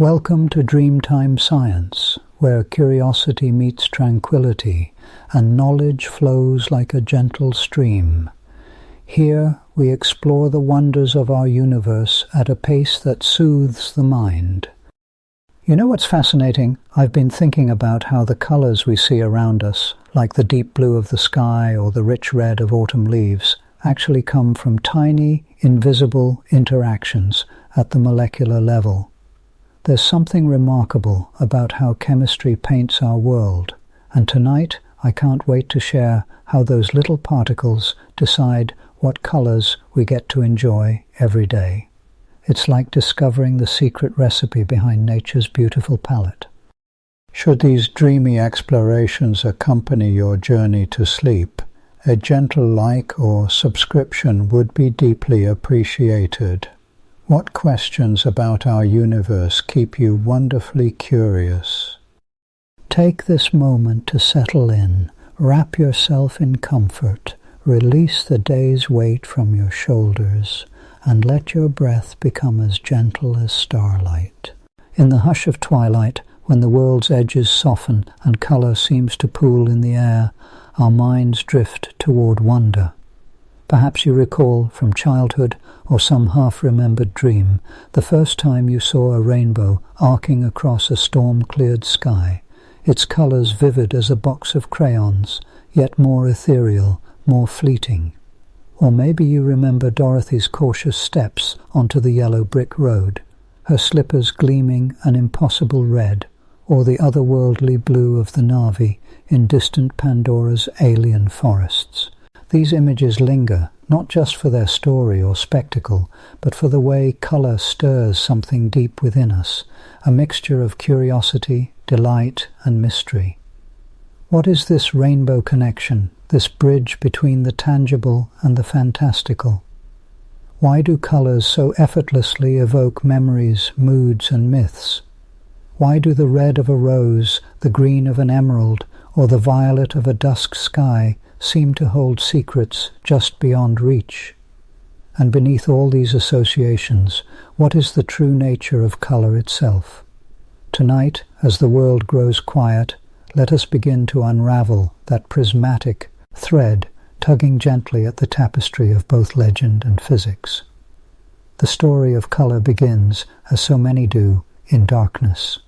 Welcome to Dreamtime Science, where curiosity meets tranquility and knowledge flows like a gentle stream. Here we explore the wonders of our universe at a pace that soothes the mind. You know what's fascinating? I've been thinking about how the colors we see around us, like the deep blue of the sky or the rich red of autumn leaves, actually come from tiny, invisible interactions at the molecular level. There's something remarkable about how chemistry paints our world, and tonight I can't wait to share how those little particles decide what colors we get to enjoy every day. It's like discovering the secret recipe behind nature's beautiful palette. Should these dreamy explorations accompany your journey to sleep, a gentle like or subscription would be deeply appreciated. What questions about our universe keep you wonderfully curious? Take this moment to settle in, wrap yourself in comfort, release the day's weight from your shoulders, and let your breath become as gentle as starlight. In the hush of twilight, when the world's edges soften and color seems to pool in the air, our minds drift toward wonder. Perhaps you recall from childhood or some half-remembered dream the first time you saw a rainbow arcing across a storm-cleared sky, its colors vivid as a box of crayons, yet more ethereal, more fleeting. Or maybe you remember Dorothy's cautious steps onto the yellow brick road, her slippers gleaming an impossible red, or the otherworldly blue of the Na'vi in distant Pandora's alien forests. These images linger, not just for their story or spectacle, but for the way color stirs something deep within us, a mixture of curiosity, delight, and mystery. What is this rainbow connection, this bridge between the tangible and the fantastical? Why do colors so effortlessly evoke memories, moods, and myths? Why do the red of a rose, the green of an emerald, or the violet of a dusk sky seem to hold secrets just beyond reach? And beneath all these associations, what is the true nature of color itself? Tonight, as the world grows quiet, let us begin to unravel that prismatic thread tugging gently at the tapestry of both legend and physics. The story of color begins, as so many do, in darkness.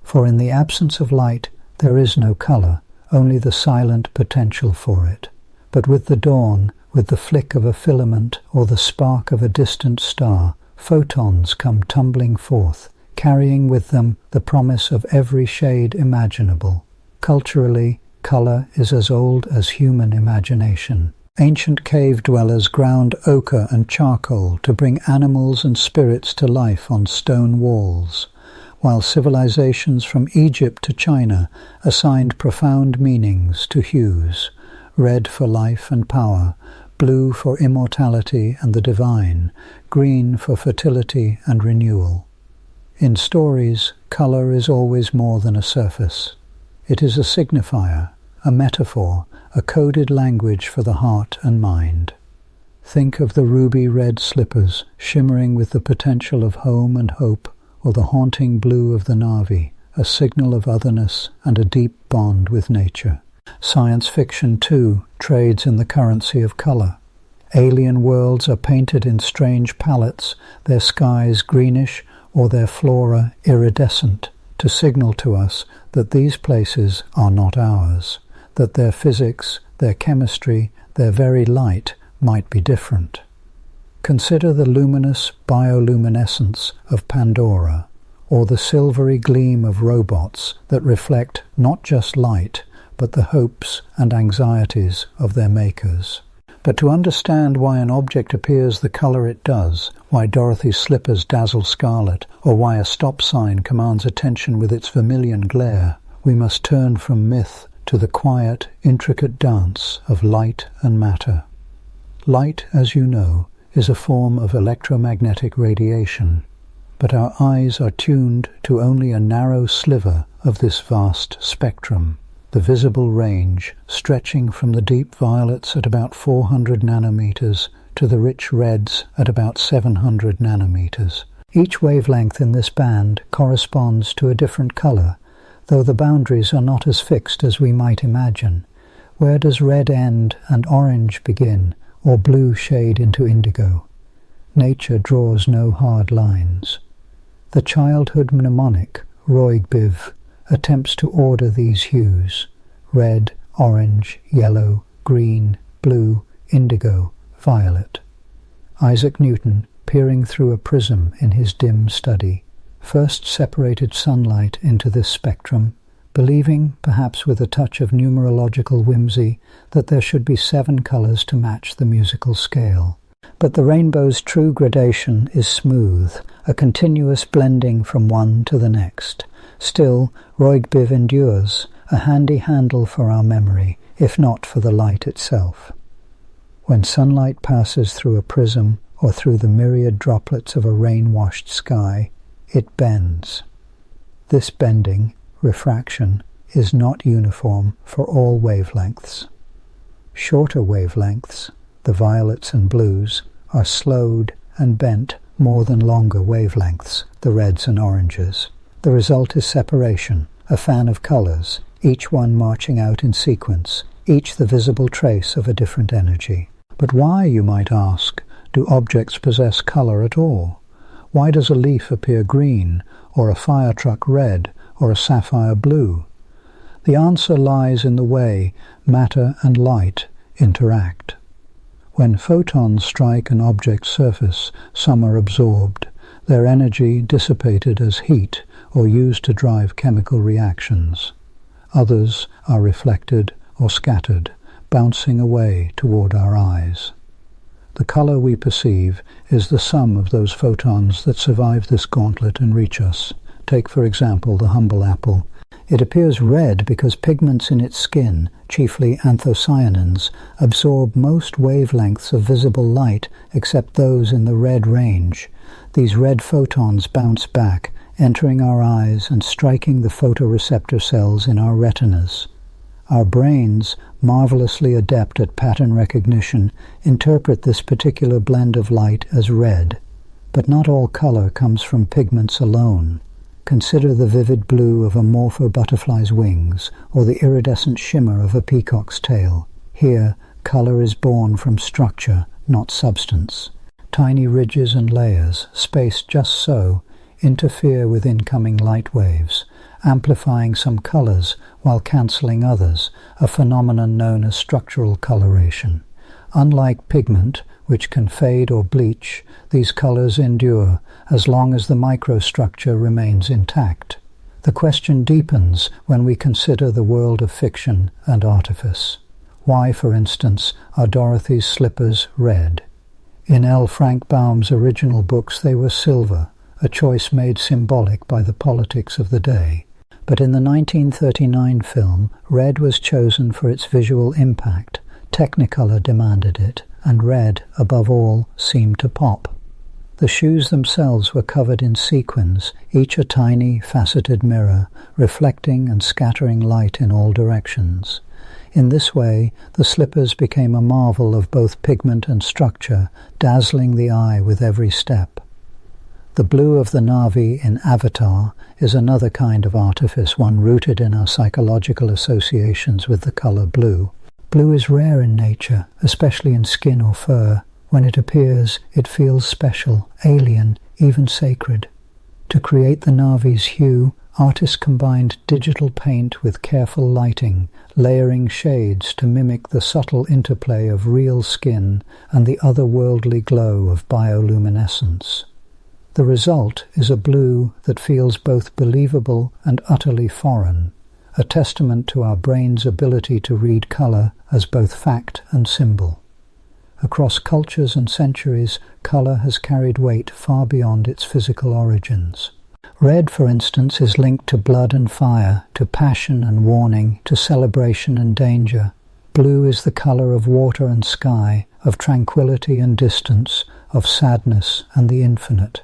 For in the absence of light, there is no color, only the silent potential for it. But with the dawn, with the flick of a filament or the spark of a distant star, photons come tumbling forth, carrying with them the promise of every shade imaginable. Culturally, color is as old as human imagination. Ancient cave dwellers ground ochre and charcoal to bring animals and spirits to life on stone walls, while civilizations from Egypt to China assigned profound meanings to hues, red for life and power, blue for immortality and the divine, green for fertility and renewal. In stories, color is always more than a surface. It is a signifier, a metaphor, a coded language for the heart and mind. Think of the ruby red slippers shimmering with the potential of home and hope, or the haunting blue of the Na'vi, a signal of otherness and a deep bond with nature. Science fiction, too, trades in the currency of color. Alien worlds are painted in strange palettes, their skies greenish or their flora iridescent, to signal to us that these places are not ours, that their physics, their chemistry, their very light might be different. Consider the luminous bioluminescence of Pandora, or the silvery gleam of robots that reflect not just light, but the hopes and anxieties of their makers. But to understand why an object appears the color it does, why Dorothy's slippers dazzle scarlet, or why a stop sign commands attention with its vermilion glare, we must turn from myth to the quiet, intricate dance of light and matter. Light, as you know, is a form of electromagnetic radiation, but our eyes are tuned to only a narrow sliver of this vast spectrum, the visible range stretching from the deep violets at about 400 nanometers to the rich reds at about 700 nanometers. Each wavelength in this band corresponds to a different color, though the boundaries are not as fixed as we might imagine. Where does red end and orange begin, or blue shade into indigo? Nature draws no hard lines. The childhood mnemonic, roygbiv, attempts to order these hues: red, orange, yellow, green, blue, indigo, violet. Isaac Newton, peering through a prism in his dim study, first separated sunlight into this spectrum, believing, perhaps with a touch of numerological whimsy, that there should be 7 colors to match the musical scale. But the rainbow's true gradation is smooth, a continuous blending from one to the next. Still, roygbiv endures, a handy handle for our memory, if not for the light itself. When sunlight passes through a prism or through the myriad droplets of a rain-washed sky, it bends. This bending, refraction, is not uniform for all wavelengths. Shorter wavelengths, the violets and blues, are slowed and bent more than longer wavelengths, the reds and oranges. The result is separation, a fan of colors, each one marching out in sequence, each the visible trace of a different energy. But why, you might ask, do objects possess color at all? Why does a leaf appear green, or a fire truck red, or a sapphire blue? The answer lies in the way matter and light interact. When photons strike an object's surface, some are absorbed, their energy dissipated as heat or used to drive chemical reactions. Others are reflected or scattered, bouncing away toward our eyes. The color we perceive is the sum of those photons that survive this gauntlet and reach us. Take, for example, the humble apple. It appears red because pigments in its skin, chiefly anthocyanins, absorb most wavelengths of visible light except those in the red range. These red photons bounce back, entering our eyes and striking the photoreceptor cells in our retinas. Our brains, marvelously adept at pattern recognition, interpret this particular blend of light as red. But not all color comes from pigments alone. Consider the vivid blue of a morpho butterfly's wings, or the iridescent shimmer of a peacock's tail. Here, color is born from structure, not substance. Tiny ridges and layers, spaced just so, interfere with incoming light waves, amplifying some colors while cancelling others, a phenomenon known as structural coloration. Unlike pigment, which can fade or bleach, these colors endure as long as the microstructure remains intact. The question deepens when we consider the world of fiction and artifice. Why, for instance, are Dorothy's slippers red? In L. Frank Baum's original books they were silver, a choice made symbolic by the politics of the day. But in the 1939 film, red was chosen for its visual impact. Technicolor demanded it, and red, above all, seemed to pop. The shoes themselves were covered in sequins, each a tiny, faceted mirror, reflecting and scattering light in all directions. In this way, the slippers became a marvel of both pigment and structure, dazzling the eye with every step. The blue of the Na'vi in Avatar is another kind of artifice, one rooted in our psychological associations with the color blue. Blue is rare in nature, especially in skin or fur. When it appears, it feels special, alien, even sacred. To create the Na'vi's hue, artists combined digital paint with careful lighting, layering shades to mimic the subtle interplay of real skin and the otherworldly glow of bioluminescence. The result is a blue that feels both believable and utterly foreign, a testament to our brain's ability to read color as both fact and symbol. Across cultures and centuries, color has carried weight far beyond its physical origins. Red, for instance, is linked to blood and fire, to passion and warning, to celebration and danger. Blue is the color of water and sky, of tranquility and distance, of sadness and the infinite.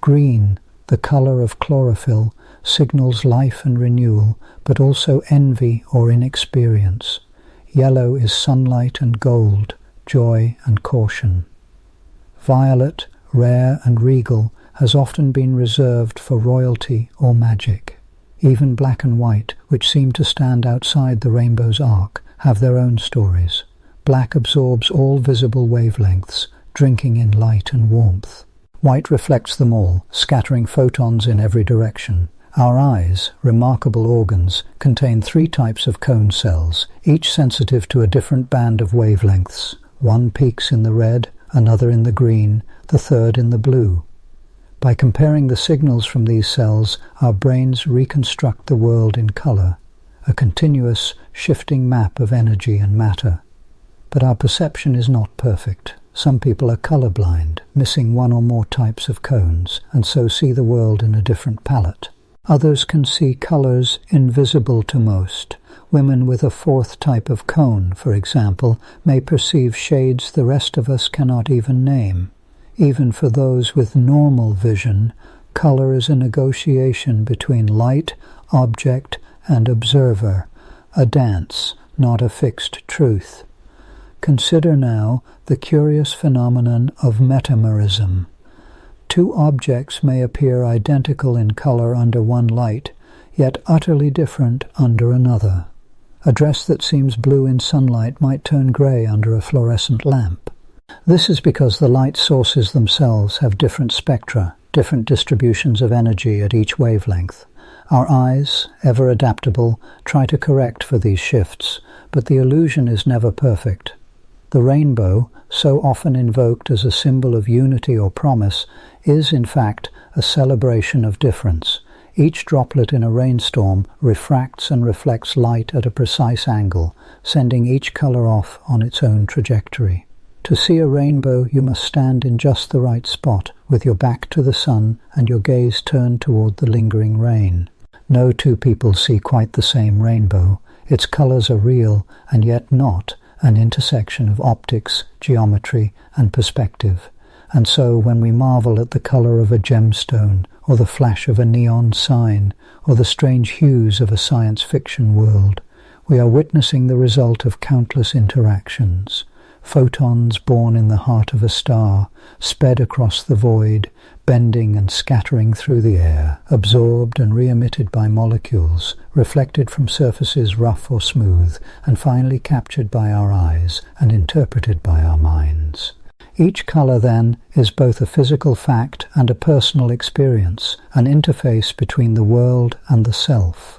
Green, the color of chlorophyll, signals life and renewal, but also envy or inexperience. Yellow is sunlight and gold, joy and caution. Violet, rare and regal, has often been reserved for royalty or magic. Even black and white, which seem to stand outside the rainbow's arc, have their own stories. Black absorbs all visible wavelengths, drinking in light and warmth. White reflects them all, scattering photons in every direction. Our eyes, remarkable organs, contain 3 types of cone cells, each sensitive to a different band of wavelengths. One peaks in the red, another in the green, the third in the blue. By comparing the signals from these cells, our brains reconstruct the world in color, a continuous, shifting map of energy and matter. But our perception is not perfect. Some people are colorblind, missing one or more types of cones, and so see the world in a different palette. Others can see colors invisible to most. Women with a 4th type of cone, for example, may perceive shades the rest of us cannot even name. Even for those with normal vision, color is a negotiation between light, object, and observer, a dance, not a fixed truth. Consider now the curious phenomenon of metamerism. 2 objects may appear identical in color under one light, yet utterly different under another. A dress that seems blue in sunlight might turn grey under a fluorescent lamp. This is because the light sources themselves have different spectra, different distributions of energy at each wavelength. Our eyes, ever adaptable, try to correct for these shifts, but the illusion is never perfect. The rainbow, so often invoked as a symbol of unity or promise, is in fact a celebration of difference. Each droplet in a rainstorm refracts and reflects light at a precise angle, sending each color off on its own trajectory. To see a rainbow, you must stand in just the right spot, with your back to the sun and your gaze turned toward the lingering rain. No 2 people see quite the same rainbow. Its colors are real, and yet not, an intersection of optics, geometry, and perspective. And so when we marvel at the color of a gemstone, or the flash of a neon sign, or the strange hues of a science fiction world, we are witnessing the result of countless interactions. Photons born in the heart of a star, sped across the void, bending and scattering through the air, absorbed and re-emitted by molecules, reflected from surfaces rough or smooth, and finally captured by our eyes and interpreted by our minds. Each color, then, is both a physical fact and a personal experience, an interface between the world and the self.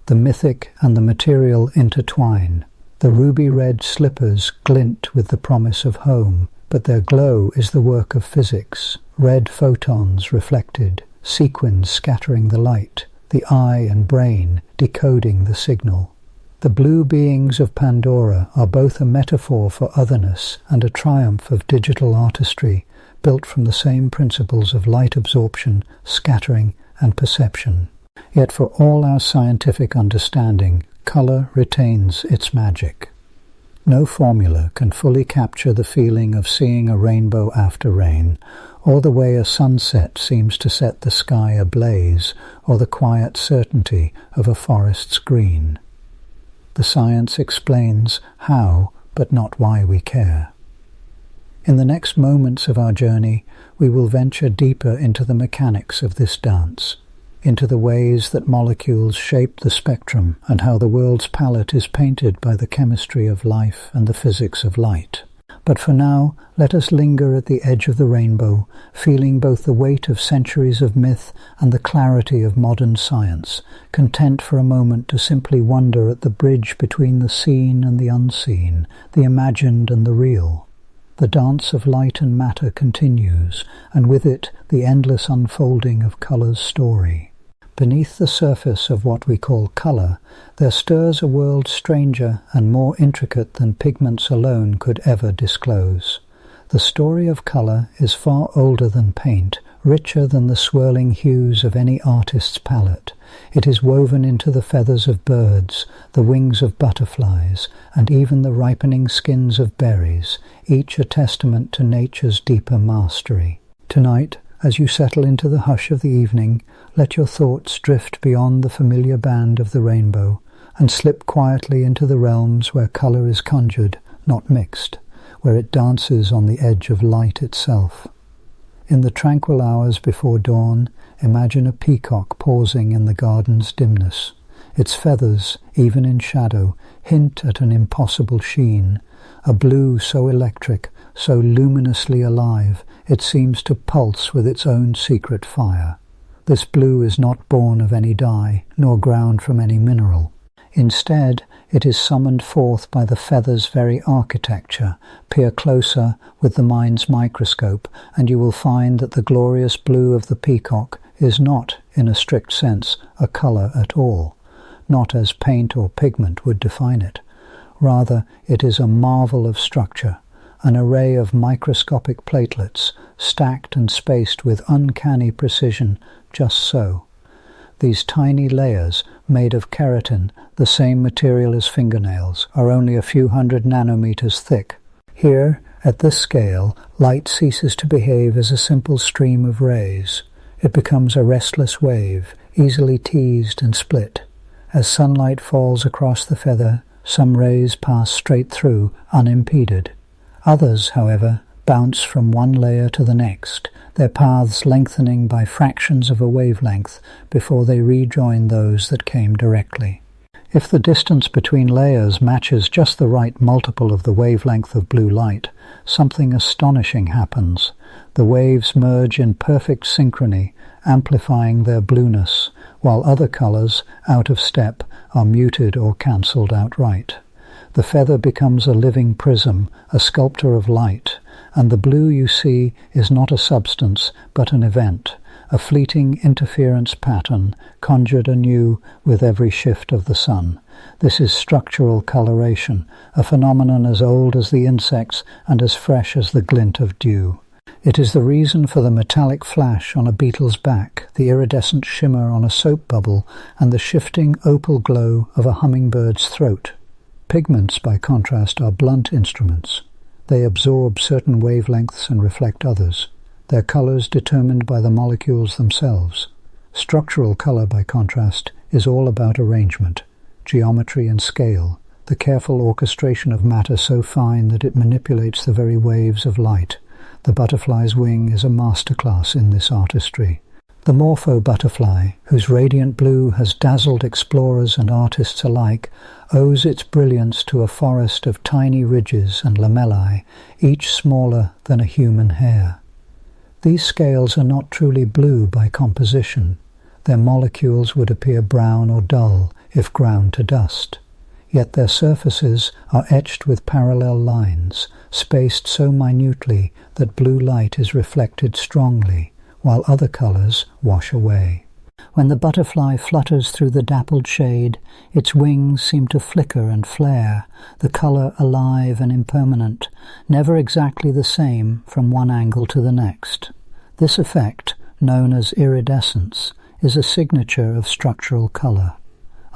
The mythic and the material intertwine. The ruby-red slippers glint with the promise of home, but their glow is the work of physics. Red photons reflected, sequins scattering the light, the eye and brain decoding the signal. The blue beings of Pandora are both a metaphor for otherness and a triumph of digital artistry, built from the same principles of light absorption, scattering, and perception. Yet for all our scientific understanding, color retains its magic. No formula can fully capture the feeling of seeing a rainbow after rain, or the way a sunset seems to set the sky ablaze, or the quiet certainty of a forest's green. The science explains how, but not why we care. In the next moments of our journey, we will venture deeper into the mechanics of this dance, into the ways that molecules shape the spectrum and how the world's palette is painted by the chemistry of life and the physics of light. But for now, let us linger at the edge of the rainbow, feeling both the weight of centuries of myth and the clarity of modern science, content for a moment to simply wonder at the bridge between the seen and the unseen, the imagined and the real. The dance of light and matter continues, and with it the endless unfolding of color's story. Beneath the surface of what we call color, there stirs a world stranger and more intricate than pigments alone could ever disclose. The story of color is far older than paint, richer than the swirling hues of any artist's palette. It is woven into the feathers of birds, the wings of butterflies, and even the ripening skins of berries, each a testament to nature's deeper mastery. Tonight, as you settle into the hush of the evening, let your thoughts drift beyond the familiar band of the rainbow and slip quietly into the realms where color is conjured, not mixed, where it dances on the edge of light itself. In the tranquil hours before dawn, imagine a peacock pausing in the garden's dimness. Its feathers, even in shadow, hint at an impossible sheen, a blue so electric, so luminously alive, it seems to pulse with its own secret fire. This blue is not born of any dye, nor ground from any mineral. Instead, it is summoned forth by the feather's very architecture. Peer closer with the mind's microscope, and you will find that the glorious blue of the peacock is not, in a strict sense, a colour at all, not as paint or pigment would define it. Rather, it is a marvel of structure, an array of microscopic platelets, stacked and spaced with uncanny precision, just so. These tiny layers, made of keratin, the same material as fingernails, are only a few hundred nanometers thick. Here, at this scale, light ceases to behave as a simple stream of rays. It becomes a restless wave, easily teased and split. As sunlight falls across the feather, some rays pass straight through, unimpeded. Others, however, bounce from one layer to the next, their paths lengthening by fractions of a wavelength before they rejoin those that came directly. If the distance between layers matches just the right multiple of the wavelength of blue light, something astonishing happens. The waves merge in perfect synchrony, amplifying their blueness, while other colours, out of step, are muted or cancelled outright. The feather becomes a living prism, a sculptor of light, and the blue you see is not a substance, but an event, a fleeting interference pattern, conjured anew with every shift of the sun. This is structural coloration, a phenomenon as old as the insects and as fresh as the glint of dew. It is the reason for the metallic flash on a beetle's back, the iridescent shimmer on a soap bubble, and the shifting opal glow of a hummingbird's throat. Pigments, by contrast, are blunt instruments. They absorb certain wavelengths and reflect others, their colours determined by the molecules themselves. Structural colour, by contrast, is all about arrangement, geometry and scale, the careful orchestration of matter so fine that it manipulates the very waves of light. The butterfly's wing is a masterclass in this artistry. The morpho butterfly, whose radiant blue has dazzled explorers and artists alike, owes its brilliance to a forest of tiny ridges and lamellae, each smaller than a human hair. These scales are not truly blue by composition. Their molecules would appear brown or dull if ground to dust. Yet their surfaces are etched with parallel lines, spaced so minutely that blue light is reflected strongly, while other colours wash away. When the butterfly flutters through the dappled shade, its wings seem to flicker and flare, the colour alive and impermanent, never exactly the same from one angle to the next. This effect, known as iridescence, is a signature of structural colour.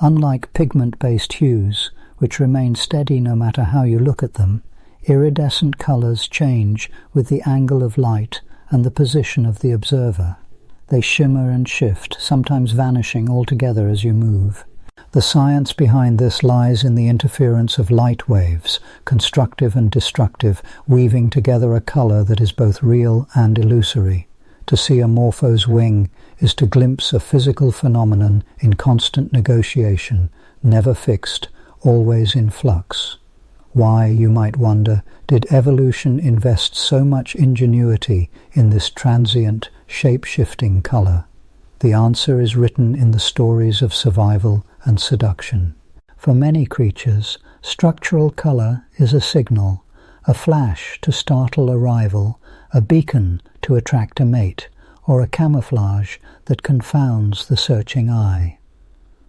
Unlike pigment-based hues, which remain steady no matter how you look at them, iridescent colours change with the angle of light and the position of the observer. They shimmer and shift, sometimes vanishing altogether as you move. The science behind this lies in the interference of light waves, constructive and destructive, weaving together a colour that is both real and illusory. To see a morpho's wing is to glimpse a physical phenomenon in constant negotiation, never fixed, always in flux. Why, you might wonder, did evolution invest so much ingenuity in this transient, shape-shifting colour? The answer is written in the stories of survival and seduction. For many creatures, structural colour is a signal, a flash to startle a rival, a beacon to attract a mate, or a camouflage that confounds the searching eye.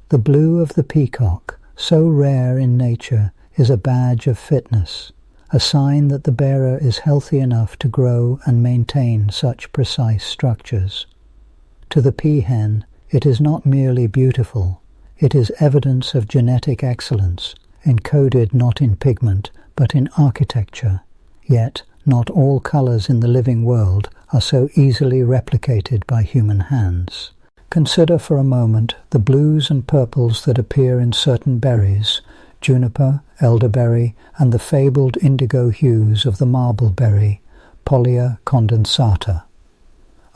The blue of the peacock, so rare in nature, is a badge of fitness, a sign that the bearer is healthy enough to grow and maintain such precise structures. To the peahen, it is not merely beautiful, it is evidence of genetic excellence, encoded not in pigment, but in architecture. Yet, not all colours in the living world are so easily replicated by human hands. Consider for a moment the blues and purples that appear in certain berries, juniper, elderberry, and the fabled indigo hues of the marbleberry, Pollia condensata.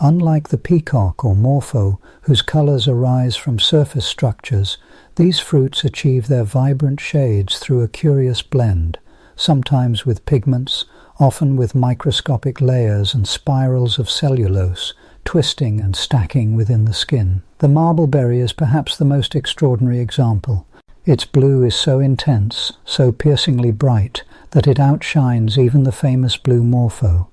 Unlike the peacock or morpho, whose colors arise from surface structures, these fruits achieve their vibrant shades through a curious blend, sometimes with pigments, often with microscopic layers and spirals of cellulose, twisting and stacking within the skin. The marbleberry is perhaps the most extraordinary example. Its blue is so intense, so piercingly bright, that it outshines even the famous blue morpho.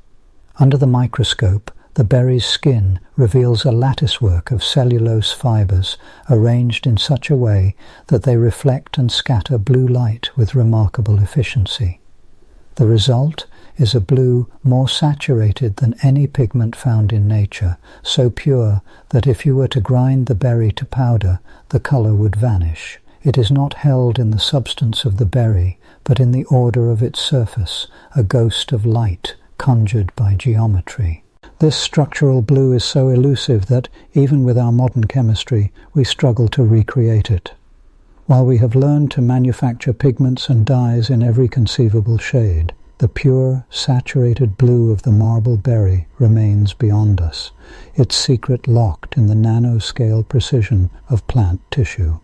Under the microscope, the berry's skin reveals a latticework of cellulose fibers arranged in such a way that they reflect and scatter blue light with remarkable efficiency. The result is a blue more saturated than any pigment found in nature, so pure that if you were to grind the berry to powder, the color would vanish. It is not held in the substance of the berry, but in the order of its surface, a ghost of light conjured by geometry. This structural blue is so elusive that, even with our modern chemistry, we struggle to recreate it. While we have learned to manufacture pigments and dyes in every conceivable shade, the pure, saturated blue of the marble berry remains beyond us, its secret locked in the nanoscale precision of plant tissue.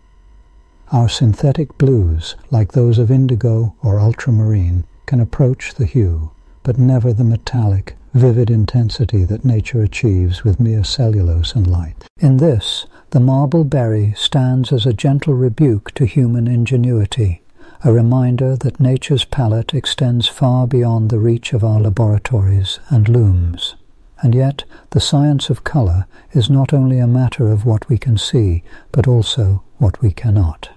Our synthetic blues, like those of indigo or ultramarine, can approach the hue, but never the metallic, vivid intensity that nature achieves with mere cellulose and light. In this, the marble berry stands as a gentle rebuke to human ingenuity, a reminder that nature's palette extends far beyond the reach of our laboratories and looms. And yet, the science of color is not only a matter of what we can see, but also what we cannot.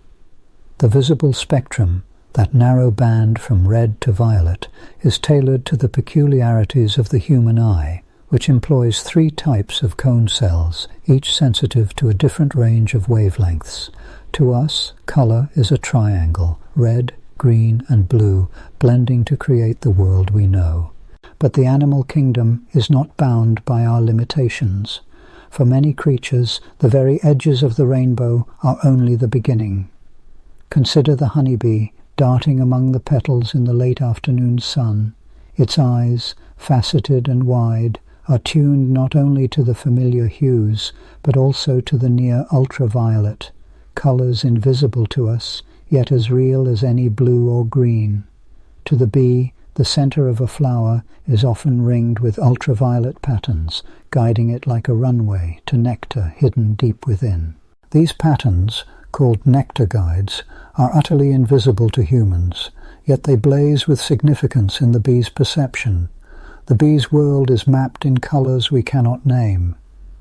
The visible spectrum, that narrow band from red to violet, is tailored to the peculiarities of the human eye, which employs 3 types of cone cells, each sensitive to a different range of wavelengths. To us, color is a triangle, red, green, and blue, blending to create the world we know. But the animal kingdom is not bound by our limitations. For many creatures, the very edges of the rainbow are only the beginning. Consider the honeybee, darting among the petals in the late afternoon sun. Its eyes, faceted and wide, are tuned not only to the familiar hues, but also to the near ultraviolet, colors invisible to us, yet as real as any blue or green. To the bee, the center of a flower is often ringed with ultraviolet patterns, guiding it like a runway to nectar hidden deep within. These patterns, called nectar guides, are utterly invisible to humans, yet they blaze with significance in the bee's perception. The bee's world is mapped in colors we cannot name.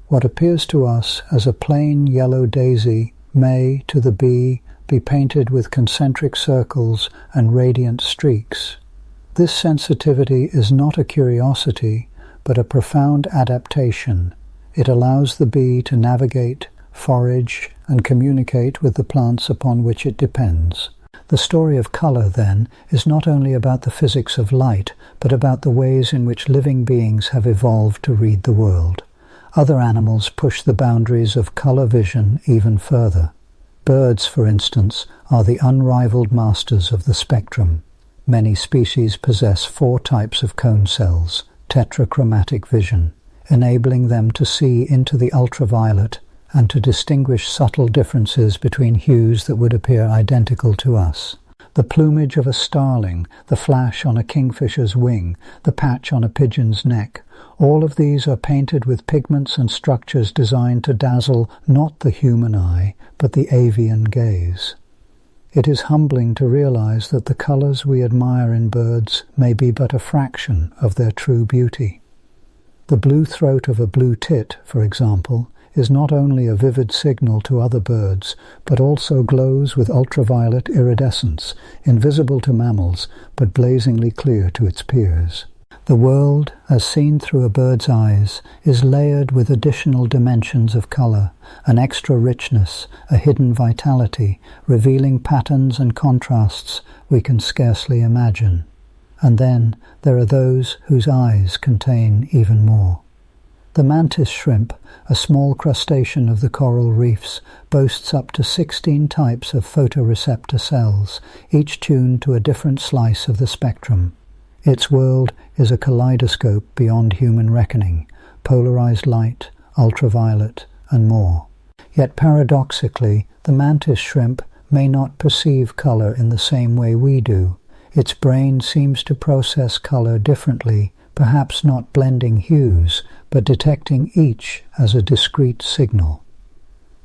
What appears to us as a plain yellow daisy may, to the bee, be painted with concentric circles and radiant streaks. This sensitivity is not a curiosity, but a profound adaptation. It allows the bee to navigate, forage, and communicate with the plants upon which it depends. The story of color, then, is not only about the physics of light, but about the ways in which living beings have evolved to read the world. Other animals push the boundaries of color vision even further. Birds, for instance, are the unrivaled masters of the spectrum. Many species possess 4 types of cone cells, tetrachromatic vision, enabling them to see into the ultraviolet and to distinguish subtle differences between hues that would appear identical to us. The plumage of a starling, the flash on a kingfisher's wing, the patch on a pigeon's neck, all of these are painted with pigments and structures designed to dazzle not the human eye, but the avian gaze. It is humbling to realize that the colors we admire in birds may be but a fraction of their true beauty. The blue throat of a blue tit, for example, is not only a vivid signal to other birds, but also glows with ultraviolet iridescence, invisible to mammals, but blazingly clear to its peers. The world, as seen through a bird's eyes, is layered with additional dimensions of color, an extra richness, a hidden vitality, revealing patterns and contrasts we can scarcely imagine. And then there are those whose eyes contain even more. The mantis shrimp, a small crustacean of the coral reefs, boasts up to 16 types of photoreceptor cells, each tuned to a different slice of the spectrum. Its world is a kaleidoscope beyond human reckoning, polarized light, ultraviolet, and more. Yet paradoxically, the mantis shrimp may not perceive color in the same way we do. Its brain seems to process color differently, perhaps not blending hues, but detecting each as a discrete signal.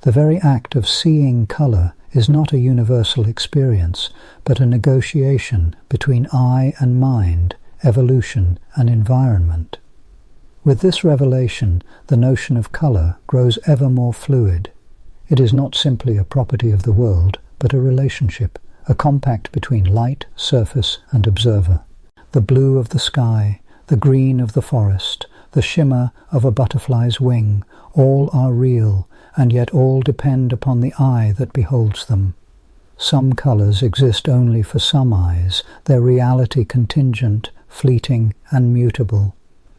The very act of seeing color is not a universal experience, but a negotiation between eye and mind, evolution and environment. With this revelation, the notion of color grows ever more fluid. It is not simply a property of the world, but a relationship, a compact between light, surface, and observer. The blue of the sky, the green of the forest, the shimmer of a butterfly's wing, all are real, and yet all depend upon the eye that beholds them. Some colors exist only for some eyes, their reality contingent, fleeting, and mutable.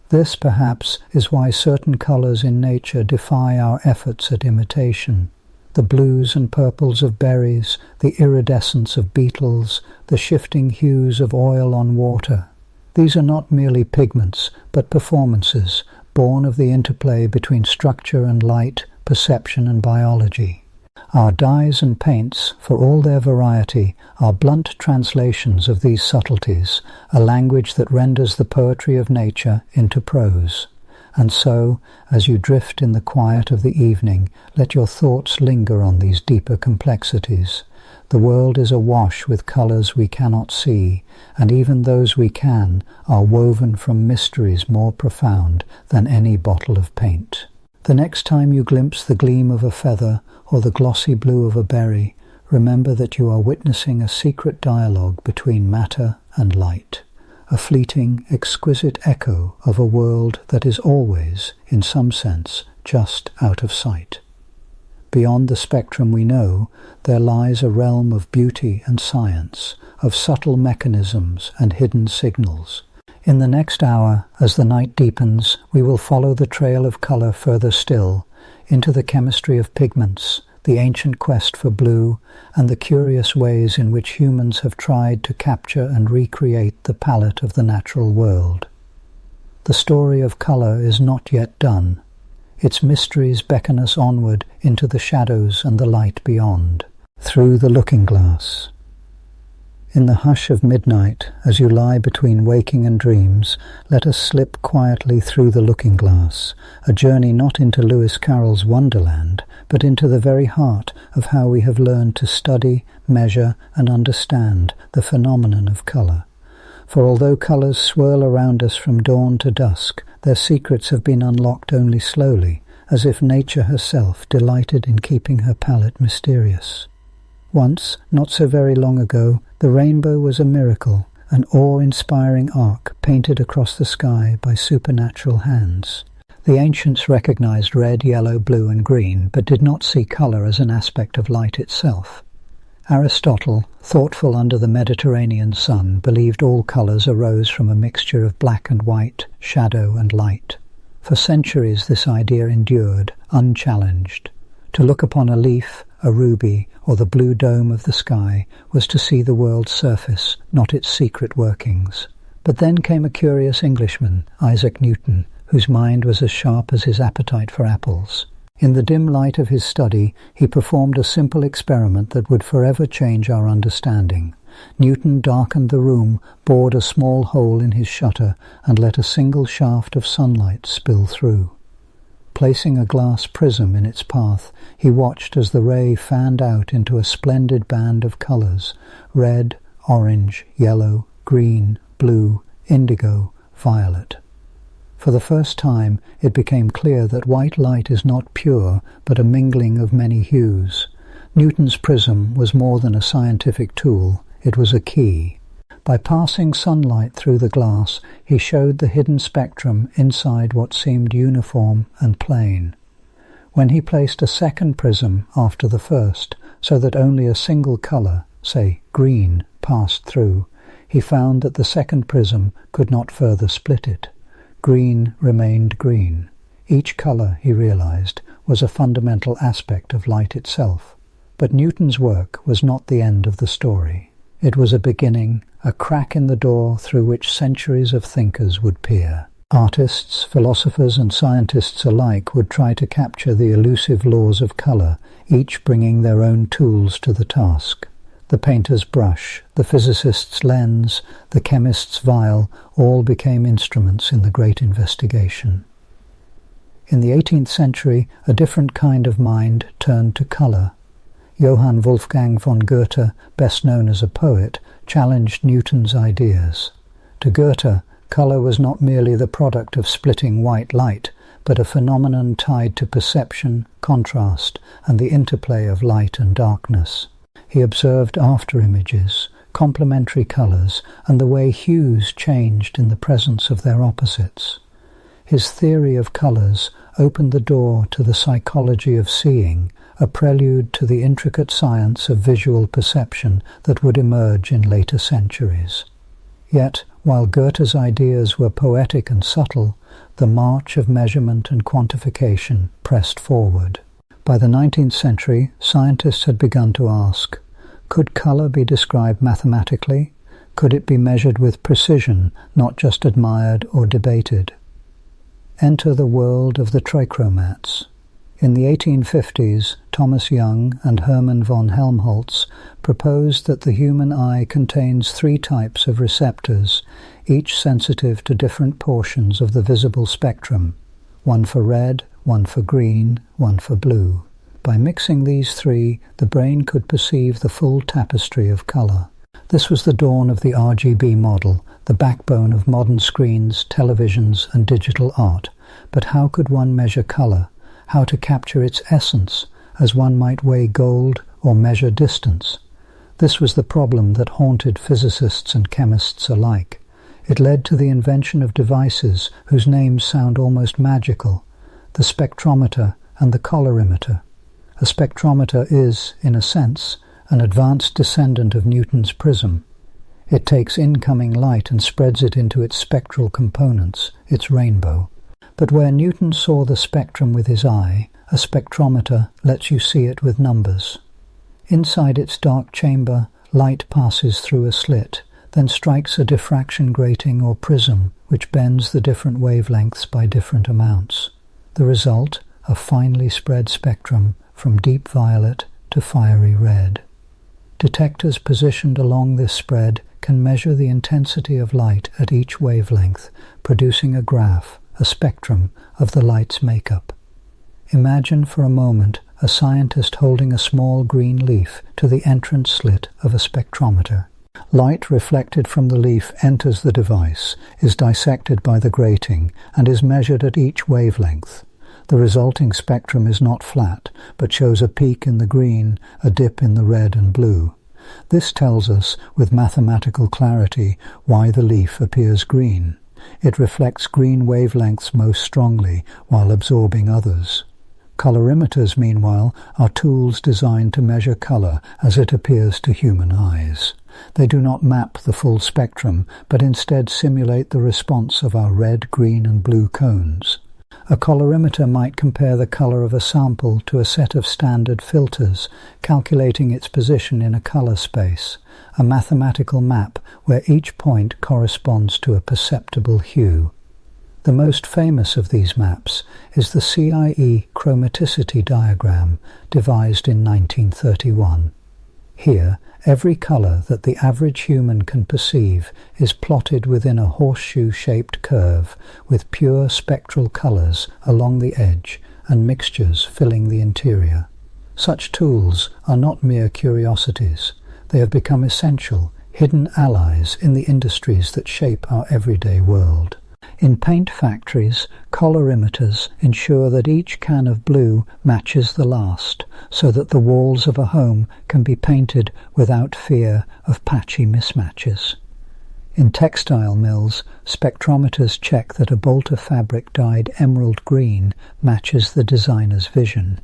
This, perhaps, is why certain colors in nature defy our efforts at imitation. The blues and purples of berries, the iridescence of beetles, the shifting hues of oil on water. These are not merely pigments, but performances, born of the interplay between structure and light, perception and biology. Our dyes and paints, for all their variety, are blunt translations of these subtleties, a language that renders the poetry of nature into prose. And so, as you drift in the quiet of the evening, let your thoughts linger on these deeper complexities. The world is awash with colors we cannot see, and even those we can are woven from mysteries more profound than any bottle of paint. The next time you glimpse the gleam of a feather or the glossy blue of a berry, remember that you are witnessing a secret dialogue between matter and light, a fleeting, exquisite echo of a world that is always, in some sense, just out of sight. Beyond the spectrum we know, there lies a realm of beauty and science, of subtle mechanisms and hidden signals. In the next hour, as the night deepens, we will follow the trail of color further still, into the chemistry of pigments, the ancient quest for blue, and the curious ways in which humans have tried to capture and recreate the palette of the natural world. The story of color is not yet done. Its mysteries beckon us onward into the shadows and the light beyond. Through the looking glass. In the hush of midnight, as you lie between waking and dreams, let us slip quietly through the looking glass, a journey not into Lewis Carroll's Wonderland, but into the very heart of how we have learned to study, measure, and understand the phenomenon of color. For although colors swirl around us from dawn to dusk, their secrets have been unlocked only slowly, as if nature herself delighted in keeping her palette mysterious. Once, not so very long ago, the rainbow was a miracle, an awe-inspiring arc painted across the sky by supernatural hands. The ancients recognized red, yellow, blue, and green, but did not see color as an aspect of light itself. Aristotle, thoughtful under the Mediterranean sun, believed all colors arose from a mixture of black and white, shadow and light. For centuries this idea endured, unchallenged. To look upon a leaf, a ruby, or the blue dome of the sky was to see the world's surface, not its secret workings. But then came a curious Englishman, Isaac Newton, whose mind was as sharp as his appetite for apples. In the dim light of his study, he performed a simple experiment that would forever change our understanding. Newton darkened the room, bored a small hole in his shutter, and let a single shaft of sunlight spill through. Placing a glass prism in its path, he watched as the ray fanned out into a splendid band of colors: red, orange, yellow, green, blue, indigo, violet. For the first time, it became clear that white light is not pure, but a mingling of many hues. Newton's prism was more than a scientific tool, it was a key. By passing sunlight through the glass, he showed the hidden spectrum inside what seemed uniform and plain. When he placed a second prism after the first, so that only a single color, say green, passed through, he found that the second prism could not further split it. Green remained green. Each color, he realized, was a fundamental aspect of light itself. But Newton's work was not the end of the story. It was a beginning, a crack in the door through which centuries of thinkers would peer. Artists, philosophers and scientists alike would try to capture the elusive laws of colour, each bringing their own tools to the task. The painter's brush, the physicist's lens, the chemist's vial, all became instruments in the great investigation. In the 18th century, a different kind of mind turned to colour. Johann Wolfgang von Goethe, best known as a poet, challenged Newton's ideas. To Goethe, colour was not merely the product of splitting white light, but a phenomenon tied to perception, contrast, and the interplay of light and darkness. He observed after-images, complementary colours, and the way hues changed in the presence of their opposites. His theory of colours opened the door to the psychology of seeing, a prelude to the intricate science of visual perception that would emerge in later centuries. Yet, while Goethe's ideas were poetic and subtle, the march of measurement and quantification pressed forward. By the 19th century, scientists had begun to ask, could colour be described mathematically? Could it be measured with precision, not just admired or debated? Enter the world of the trichromats. In the 1850s, Thomas Young and Hermann von Helmholtz proposed that the human eye contains 3 types of receptors, each sensitive to different portions of the visible spectrum, one for red, one for green, one for blue. By mixing these 3, the brain could perceive the full tapestry of colour. This was the dawn of the RGB model, the backbone of modern screens, televisions and digital art. But how could one measure colour? How to capture its essence, as one might weigh gold or measure distance? This was the problem that haunted physicists and chemists alike. It led to the invention of devices whose names sound almost magical, the spectrometer and the colorimeter. A spectrometer is, in a sense, an advanced descendant of Newton's prism. It takes incoming light and spreads it into its spectral components, its rainbow. But where Newton saw the spectrum with his eye, a spectrometer lets you see it with numbers. Inside its dark chamber, light passes through a slit, then strikes a diffraction grating or prism, which bends the different wavelengths by different amounts. The result, a finely spread spectrum from deep violet to fiery red. Detectors positioned along this spread can measure the intensity of light at each wavelength, producing a graph, a spectrum, of the light's makeup. Imagine for a moment a scientist holding a small green leaf to the entrance slit of a spectrometer. Light reflected from the leaf enters the device, is dissected by the grating, and is measured at each wavelength. The resulting spectrum is not flat, but shows a peak in the green, a dip in the red and blue. This tells us, with mathematical clarity, why the leaf appears green. It reflects green wavelengths most strongly, while absorbing others. Colorimeters, meanwhile, are tools designed to measure colour as it appears to human eyes. They do not map the full spectrum, but instead simulate the response of our red, green and blue cones. A colorimeter might compare the colour of a sample to a set of standard filters, calculating its position in a colour space, a mathematical map where each point corresponds to a perceptible hue. The most famous of these maps is the CIE chromaticity diagram, devised in 1931. Here, every colour that the average human can perceive is plotted within a horseshoe-shaped curve, with pure spectral colours along the edge and mixtures filling the interior. Such tools are not mere curiosities. They have become essential, hidden allies in the industries that shape our everyday world. In paint factories, colorimeters ensure that each can of blue matches the last, so that the walls of a home can be painted without fear of patchy mismatches. In textile mills, spectrometers check that a bolt of fabric dyed emerald green matches the designer's vision.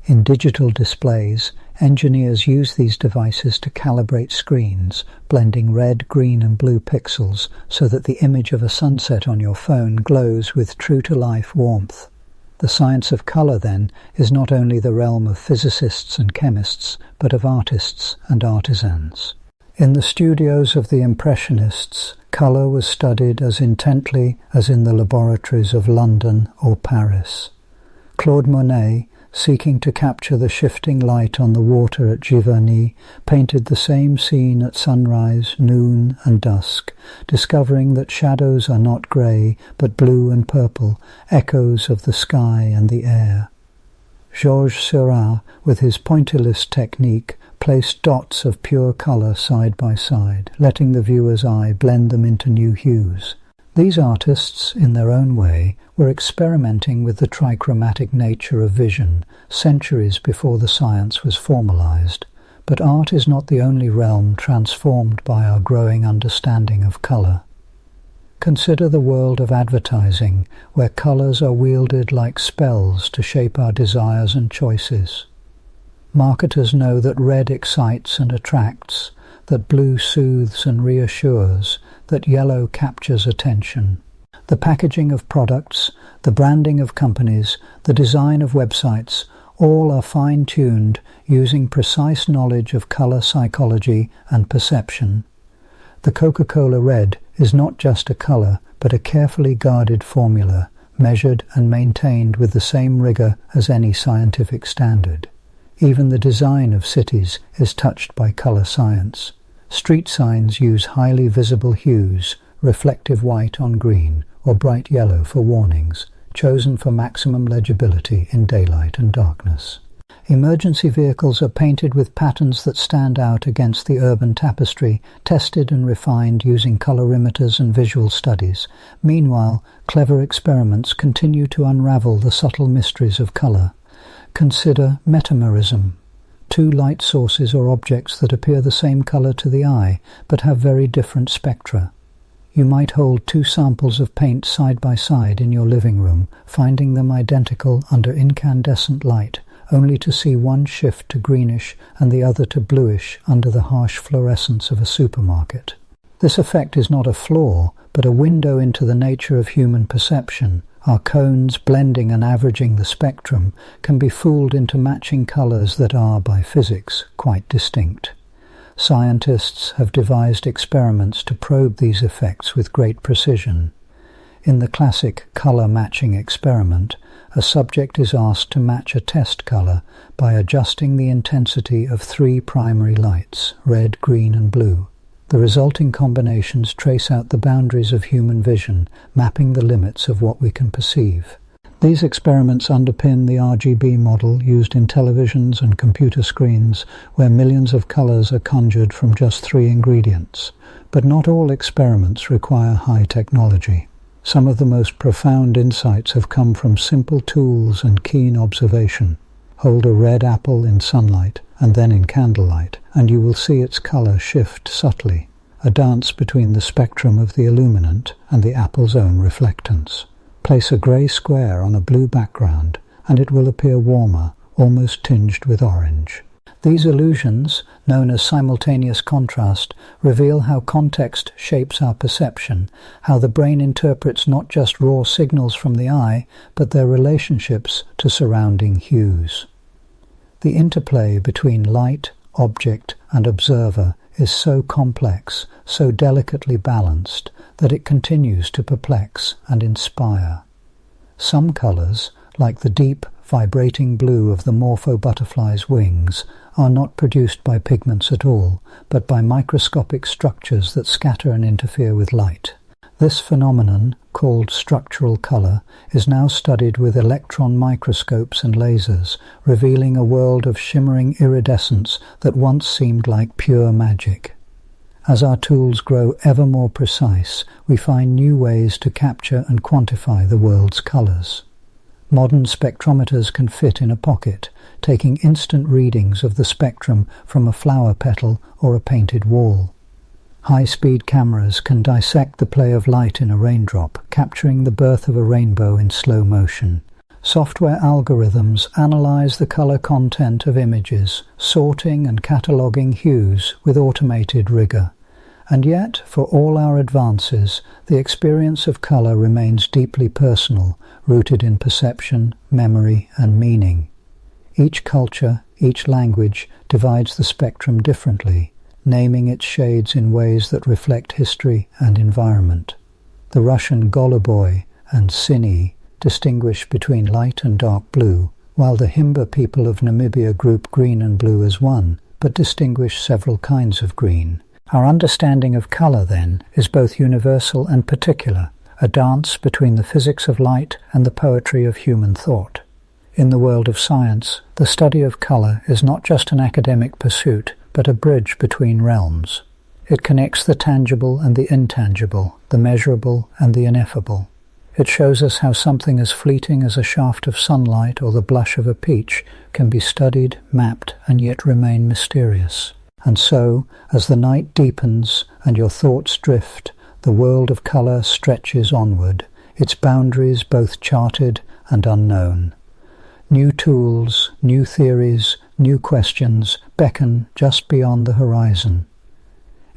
In digital displays, engineers use these devices to calibrate screens, blending red, green and blue pixels so that the image of a sunset on your phone glows with true-to-life warmth. The science of colour, then, is not only the realm of physicists and chemists, but of artists and artisans. In the studios of the Impressionists, Colour was studied as intently as in the laboratories of London or Paris. Claude Monet, seeking to capture the shifting light on the water at Giverny, painted the same scene at sunrise, noon and dusk, discovering that shadows are not grey, but blue and purple, echoes of the sky and the air. Georges Seurat, with his pointillist technique, placed dots of pure colour side by side, letting the viewer's eye blend them into new hues. These artists, in their own way, were experimenting with the trichromatic nature of vision centuries before the science was formalized. But art is not the only realm transformed by our growing understanding of colour. Consider the world of advertising, where colours are wielded like spells to shape our desires and choices. Marketers know that red excites and attracts, that blue soothes and reassures, that yellow captures attention. The packaging of products, the branding of companies, the design of websites, all are fine-tuned using precise knowledge of colour psychology and perception. The Coca-Cola Red is not just a colour, but a carefully guarded formula, measured and maintained with the same rigour as any scientific standard. Even the design of cities is touched by colour science. Street signs use highly visible hues, reflective white on green, or bright yellow for warnings, chosen for maximum legibility in daylight and darkness. Emergency vehicles are painted with patterns that stand out against the urban tapestry, tested and refined using colorimeters and visual studies. Meanwhile, clever experiments continue to unravel the subtle mysteries of colour. Consider metamerism. Two light sources or objects that appear the same colour to the eye, but have very different spectra. You might hold two samples of paint side by side in your living room, finding them identical under incandescent light, only to see one shift to greenish and the other to bluish under the harsh fluorescence of a supermarket. This effect is not a flaw, but a window into the nature of human perception. Our cones, blending and averaging the spectrum, can be fooled into matching colours that are, by physics, quite distinct. Scientists have devised experiments to probe these effects with great precision. In the classic colour matching experiment, a subject is asked to match a test colour by adjusting the intensity of three primary lights, red, green and blue. The resulting combinations trace out the boundaries of human vision, mapping the limits of what we can perceive. These experiments underpin the RGB model used in televisions and computer screens, where millions of colours are conjured from just three ingredients. But not all experiments require high technology. Some of the most profound insights have come from simple tools and keen observation. Hold a red apple in sunlight and then in candlelight, and you will see its colour shift subtly, a dance between the spectrum of the illuminant and the apple's own reflectance. Place a grey square on a blue background, and it will appear warmer, almost tinged with orange. These illusions, known as simultaneous contrast, reveal how context shapes our perception, how the brain interprets not just raw signals from the eye, but their relationships to surrounding hues. The interplay between light, object, and observer is so complex, so delicately balanced, that it continues to perplex and inspire. Some colours, like the deep, vibrating blue of the morpho butterfly's wings, are not produced by pigments at all, but by microscopic structures that scatter and interfere with light. This phenomenon, called structural colour, is now studied with electron microscopes and lasers, revealing a world of shimmering iridescence that once seemed like pure magic. As our tools grow ever more precise, we find new ways to capture and quantify the world's colours. Modern spectrometers can fit in a pocket, taking instant readings of the spectrum from a flower petal or a painted wall. High-speed cameras can dissect the play of light in a raindrop, capturing the birth of a rainbow in slow motion. Software algorithms analyze the color content of images, sorting and cataloging hues with automated rigor. And yet, for all our advances, the experience of color remains deeply personal, rooted in perception, memory, and meaning. Each culture, each language divides the spectrum differently, naming its shades in ways that reflect history and environment. The Russian Goluboy and Sini distinguish between light and dark blue, while the Himba people of Namibia group green and blue as one, but distinguish several kinds of green. Our understanding of colour, then, is both universal and particular, a dance between the physics of light and the poetry of human thought. In the world of science, the study of colour is not just an academic pursuit, but a bridge between realms. It connects the tangible and the intangible, the measurable and the ineffable. It shows us how something as fleeting as a shaft of sunlight or the blush of a peach can be studied, mapped, and yet remain mysterious. And so, as the night deepens and your thoughts drift, the world of colour stretches onward, its boundaries both charted and unknown. New tools, new theories, new questions beckon just beyond the horizon.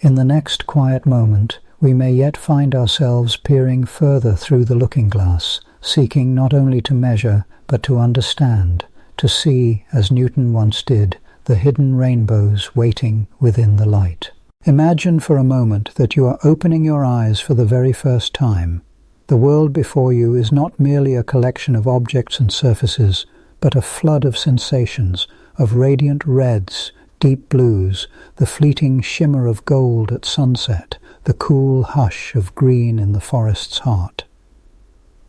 In the next quiet moment, we may yet find ourselves peering further through the looking-glass, seeking not only to measure, but to understand, to see, as Newton once did, the hidden rainbows waiting within the light. Imagine for a moment that you are opening your eyes for the very first time. The world before you is not merely a collection of objects and surfaces, but a flood of sensations, of radiant reds, deep blues, the fleeting shimmer of gold at sunset, the cool hush of green in the forest's heart.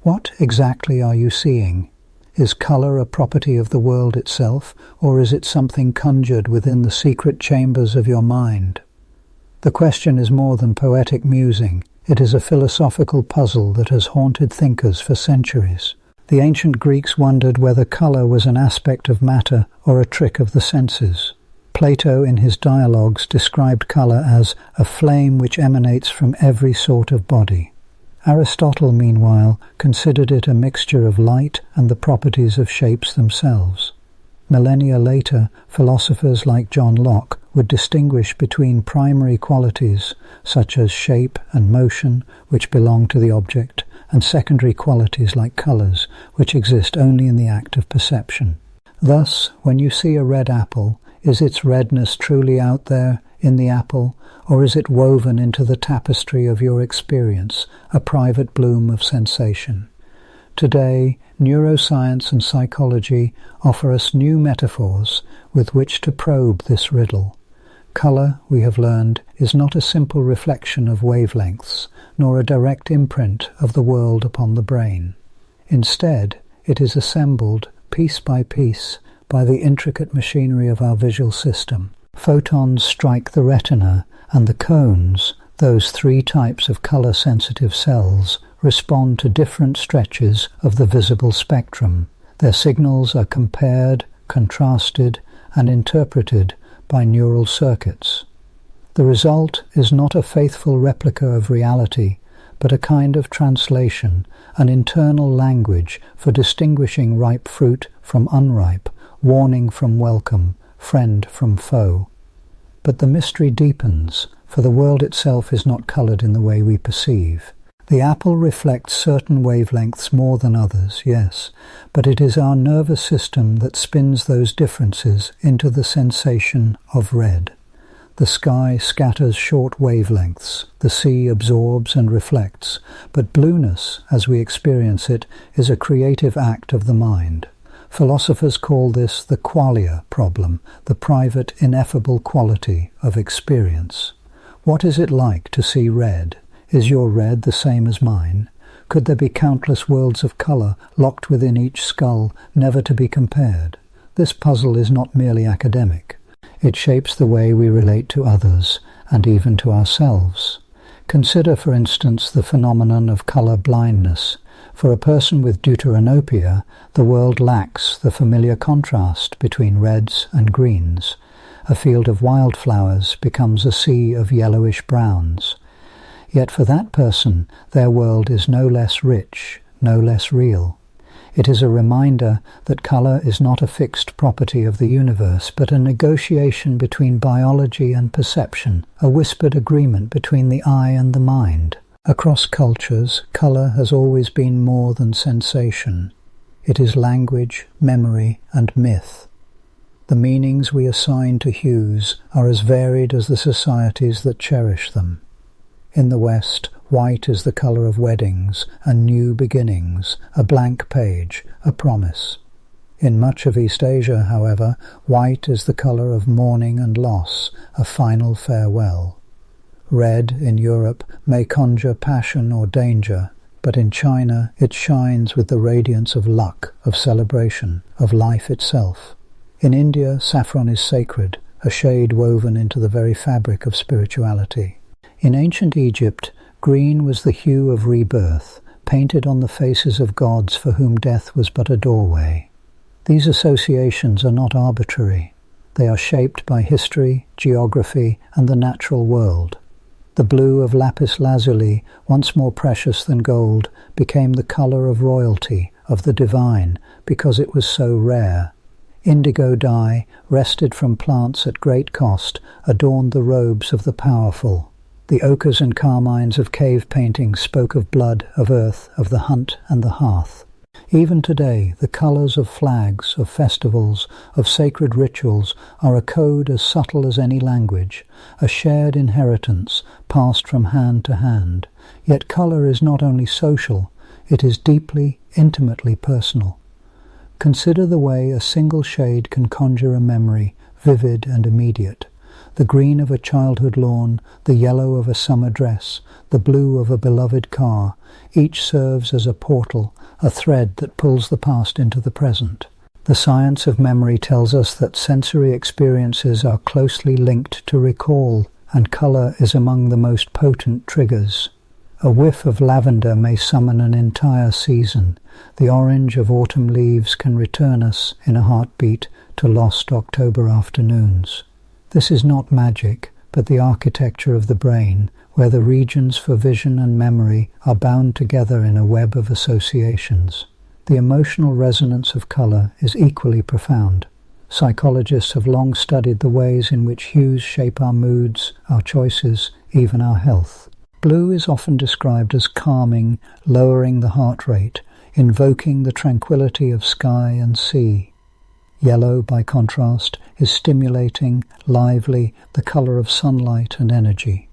What exactly are you seeing? Is colour a property of the world itself, or is it something conjured within the secret chambers of your mind? The question is more than poetic musing. It is a philosophical puzzle that has haunted thinkers for centuries. The ancient Greeks wondered whether colour was an aspect of matter or a trick of the senses. Plato in his dialogues described colour as a flame which emanates from every sort of body. Aristotle, meanwhile, considered it a mixture of light and the properties of shapes themselves. Millennia later, philosophers like John Locke would distinguish between primary qualities, such as shape and motion, which belong to the object, and secondary qualities like colours, which exist only in the act of perception. Thus, when you see a red apple, is its redness truly out there in the apple, or is it woven into the tapestry of your experience, a private bloom of sensation? Today, neuroscience and psychology offer us new metaphors with which to probe this riddle. Colour, we have learned, is not a simple reflection of wavelengths, nor a direct imprint of the world upon the brain. Instead, it is assembled, piece by piece, by the intricate machinery of our visual system. Photons strike the retina, and the cones, those three types of colour-sensitive cells, respond to different stretches of the visible spectrum. Their signals are compared, contrasted, and interpreted by neural circuits. The result is not a faithful replica of reality, but a kind of translation, an internal language for distinguishing ripe fruit from unripe, warning from welcome, friend from foe. But the mystery deepens, for the world itself is not coloured in the way we perceive. The apple reflects certain wavelengths more than others, yes, but it is our nervous system that spins those differences into the sensation of red. The sky scatters short wavelengths, the sea absorbs and reflects, but blueness, as we experience it, is a creative act of the mind. Philosophers call this the qualia problem, the private, ineffable quality of experience. What is it like to see red? Is your red the same as mine? Could there be countless worlds of colour locked within each skull, never to be compared? This puzzle is not merely academic. It shapes the way we relate to others, and even to ourselves. Consider, for instance, the phenomenon of colour blindness. For a person with deuteranopia, the world lacks the familiar contrast between reds and greens. A field of wildflowers becomes a sea of yellowish browns. Yet for that person, their world is no less rich, no less real. It is a reminder that colour is not a fixed property of the universe, but a negotiation between biology and perception, a whispered agreement between the eye and the mind. Across cultures, colour has always been more than sensation. It is language, memory, and myth. The meanings we assign to hues are as varied as the societies that cherish them. In the West, white is the colour of weddings and new beginnings, a blank page, a promise. In much of East Asia, however, white is the colour of mourning and loss, a final farewell. Red, in Europe, may conjure passion or danger, but in China it shines with the radiance of luck, of celebration, of life itself. In India, saffron is sacred, a shade woven into the very fabric of spirituality. In ancient Egypt, green was the hue of rebirth, painted on the faces of gods for whom death was but a doorway. These associations are not arbitrary. They are shaped by history, geography, and the natural world. The blue of lapis lazuli, once more precious than gold, became the colour of royalty, of the divine, because it was so rare. Indigo dye, wrested from plants at great cost, adorned the robes of the powerful. The ochres and carmines of cave paintings spoke of blood, of earth, of the hunt and the hearth. Even today, the colours of flags, of festivals, of sacred rituals are a code as subtle as any language, a shared inheritance passed from hand to hand. Yet colour is not only social, it is deeply, intimately personal. Consider the way a single shade can conjure a memory, vivid and immediate. The green of a childhood lawn, the yellow of a summer dress, the blue of a beloved car, each serves as a portal, a thread that pulls the past into the present. The science of memory tells us that sensory experiences are closely linked to recall, and colour is among the most potent triggers. A whiff of lavender may summon an entire season. The orange of autumn leaves can return us, in a heartbeat, to lost October afternoons. This is not magic, but the architecture of the brain, where the regions for vision and memory are bound together in a web of associations. The emotional resonance of colour is equally profound. Psychologists have long studied the ways in which hues shape our moods, our choices, even our health. Blue is often described as calming, lowering the heart rate, invoking the tranquility of sky and sea. Yellow, by contrast, is stimulating, lively, the colour of sunlight and energy.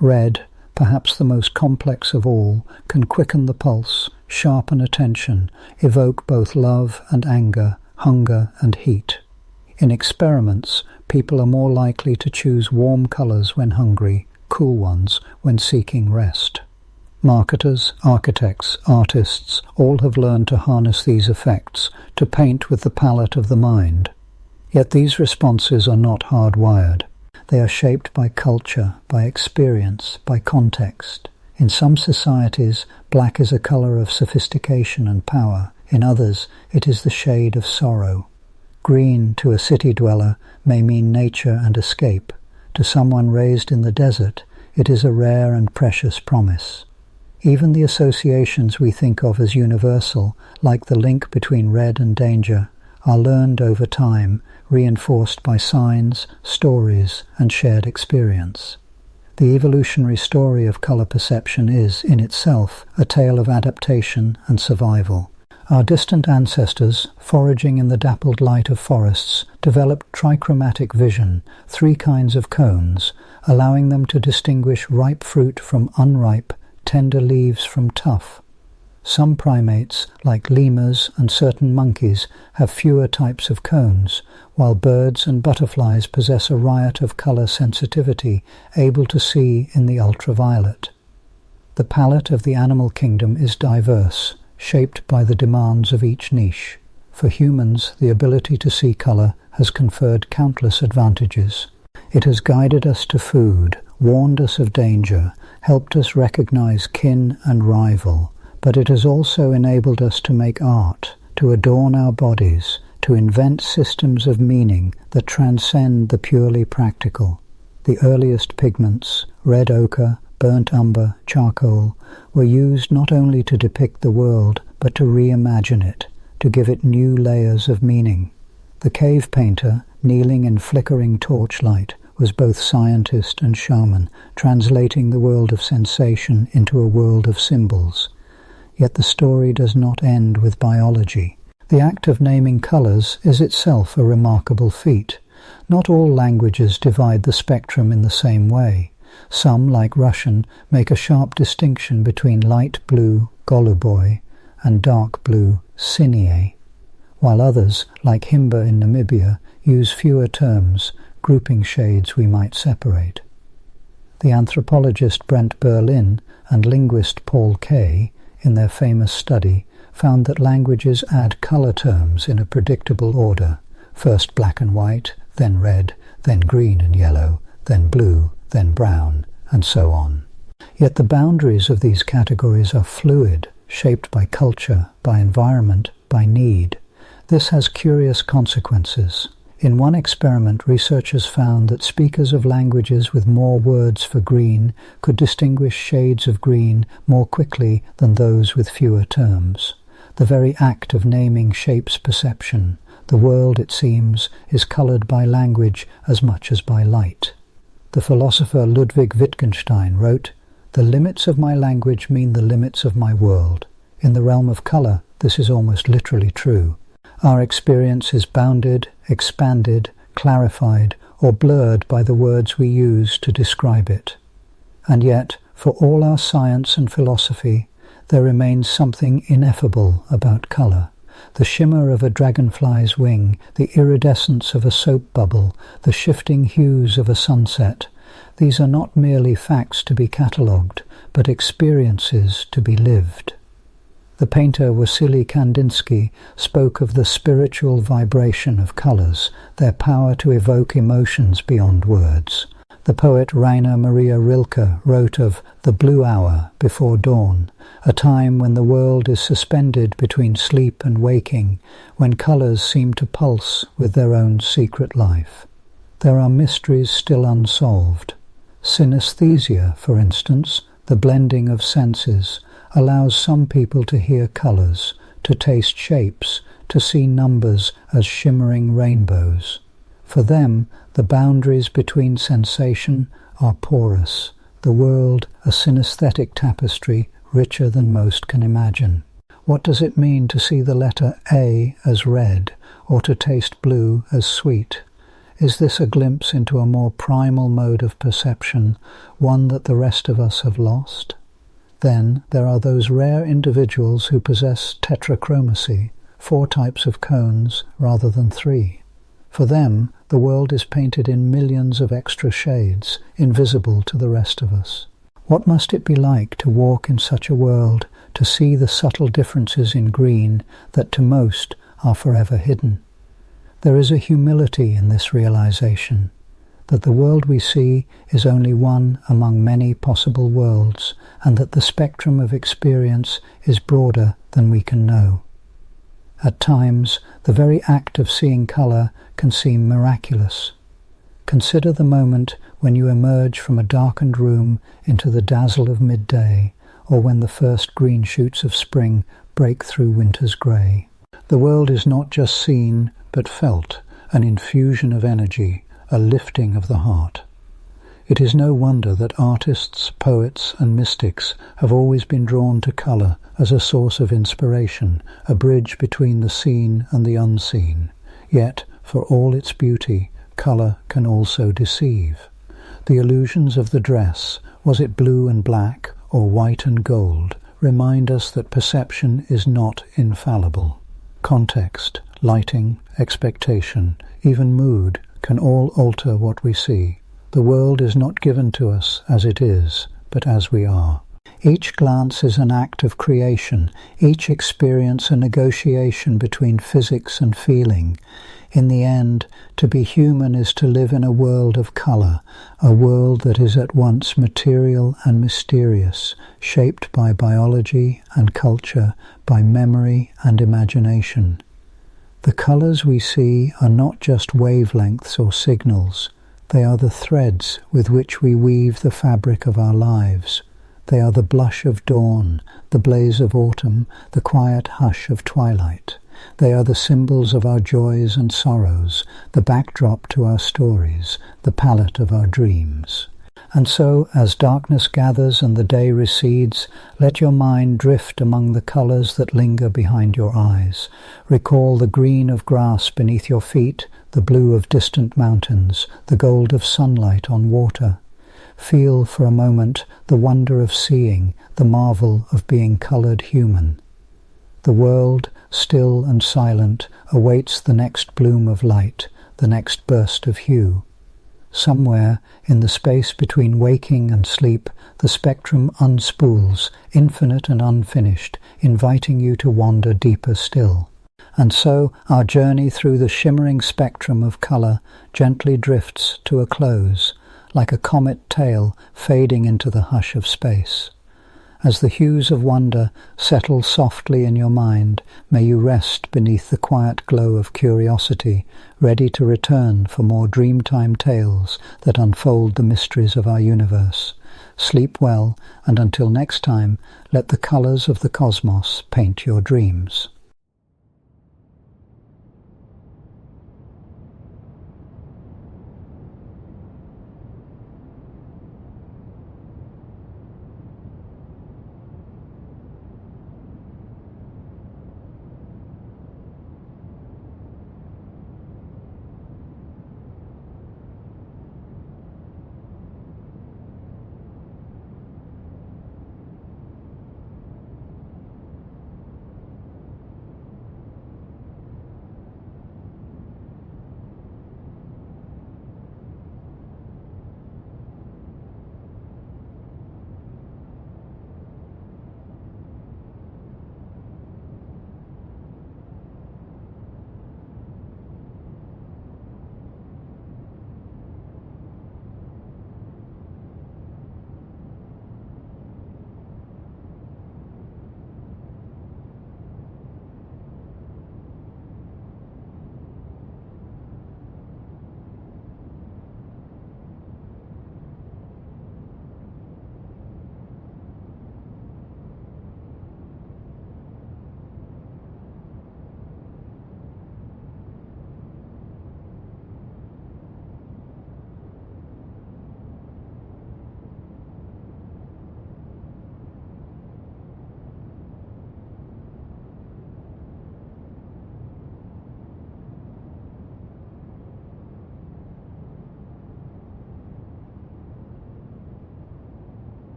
Red, perhaps the most complex of all, can quicken the pulse, sharpen attention, evoke both love and anger, hunger and heat. In experiments, people are more likely to choose warm colours when hungry, cool ones when seeking rest. Marketers, architects, artists, all have learned to harness these effects, to paint with the palette of the mind. Yet these responses are not hardwired. They are shaped by culture, by experience, by context. In some societies, black is a colour of sophistication and power. In others, it is the shade of sorrow. Green, to a city dweller, may mean nature and escape. To someone raised in the desert, it is a rare and precious promise. Even the associations we think of as universal, like the link between red and danger, are learned over time, reinforced by signs, stories, and shared experience. The evolutionary story of colour perception is, in itself, a tale of adaptation and survival. Our distant ancestors, foraging in the dappled light of forests, developed trichromatic vision, 3 kinds of cones, allowing them to distinguish ripe fruit from unripe, tender leaves from tough. Some primates, like lemurs and certain monkeys, have fewer types of cones, while birds and butterflies possess a riot of colour sensitivity, able to see in the ultraviolet. The palette of the animal kingdom is diverse, shaped by the demands of each niche. For humans, the ability to see colour has conferred countless advantages. It has guided us to food, warned us of danger, helped us recognize kin and rival, but it has also enabled us to make art, to adorn our bodies, to invent systems of meaning that transcend the purely practical. The earliest pigments, red ochre, burnt umber, charcoal, were used not only to depict the world, but to reimagine it, to give it new layers of meaning. The cave painter, kneeling in flickering torchlight, was both scientist and shaman, translating the world of sensation into a world of symbols. Yet the story does not end with biology. The act of naming colours is itself a remarkable feat. Not all languages divide the spectrum in the same way. Some, like Russian, make a sharp distinction between light blue, goluboy, and dark blue, sinie, while others, like Himba in Namibia, use fewer terms, grouping shades we might separate. The anthropologist Brent Berlin and linguist Paul Kay, in their famous study, found that languages add colour terms in a predictable order, first black and white, then red, then green and yellow, then blue, then brown, and so on. Yet the boundaries of these categories are fluid, shaped by culture, by environment, by need. This has curious consequences. In one experiment, researchers found that speakers of languages with more words for green could distinguish shades of green more quickly than those with fewer terms. The very act of naming shapes perception. The world, it seems, is coloured by language as much as by light. The philosopher Ludwig Wittgenstein wrote, "The limits of my language mean the limits of my world." In the realm of colour, this is almost literally true. Our experience is bounded, expanded, clarified, or blurred by the words we use to describe it. And yet, for all our science and philosophy, there remains something ineffable about colour. The shimmer of a dragonfly's wing, the iridescence of a soap bubble, the shifting hues of a sunset. These are not merely facts to be catalogued, but experiences to be lived. The painter Wassily Kandinsky spoke of the spiritual vibration of colours, their power to evoke emotions beyond words. The poet Rainer Maria Rilke wrote of the blue hour before dawn, a time when the world is suspended between sleep and waking, when colours seem to pulse with their own secret life. There are mysteries still unsolved. Synesthesia, for instance, the blending of senses, allows some people to hear colours, to taste shapes, to see numbers as shimmering rainbows. For them, the boundaries between sensation are porous, the world a synesthetic tapestry richer than most can imagine. What does it mean to see the letter A as red, or to taste blue as sweet? Is this a glimpse into a more primal mode of perception, one that the rest of us have lost? Then there are those rare individuals who possess tetrachromacy, 4 types of cones rather than 3. For them, the world is painted in millions of extra shades, invisible to the rest of us. What must it be like to walk in such a world, to see the subtle differences in green that to most are forever hidden? There is a humility in this realization, that the world we see is only one among many possible worlds, and that the spectrum of experience is broader than we can know. At times, the very act of seeing colour can seem miraculous. Consider the moment when you emerge from a darkened room into the dazzle of midday, or when the first green shoots of spring break through winter's grey. The world is not just seen, but felt, an infusion of energy, a lifting of the heart. It is no wonder that artists, poets, and mystics have always been drawn to colour as a source of inspiration, a bridge between the seen and the unseen. Yet, for all its beauty, colour can also deceive. The illusions of the dress, was it blue and black or white and gold, remind us that perception is not infallible. Context, lighting, expectation, even mood can all alter what we see. The world is not given to us as it is, but as we are. Each glance is an act of creation, each experience a negotiation between physics and feeling. In the end, to be human is to live in a world of colour, a world that is at once material and mysterious, shaped by biology and culture, by memory and imagination. The colours we see are not just wavelengths or signals. They are the threads with which we weave the fabric of our lives. They are the blush of dawn, the blaze of autumn, the quiet hush of twilight. They are the symbols of our joys and sorrows, the backdrop to our stories, the palette of our dreams. And so, as darkness gathers and the day recedes, let your mind drift among the colours that linger behind your eyes. Recall the green of grass beneath your feet, the blue of distant mountains, the gold of sunlight on water. Feel for a moment the wonder of seeing, the marvel of being coloured human. The world, still and silent, awaits the next bloom of light, the next burst of hue. Somewhere, in the space between waking and sleep, the spectrum unspools, infinite and unfinished, inviting you to wander deeper still. And so our journey through the shimmering spectrum of colour gently drifts to a close, like a comet tail fading into the hush of space. As the hues of wonder settle softly in your mind, may you rest beneath the quiet glow of curiosity, ready to return for more dreamtime tales that unfold the mysteries of our universe. Sleep well, and until next time, let the colours of the cosmos paint your dreams.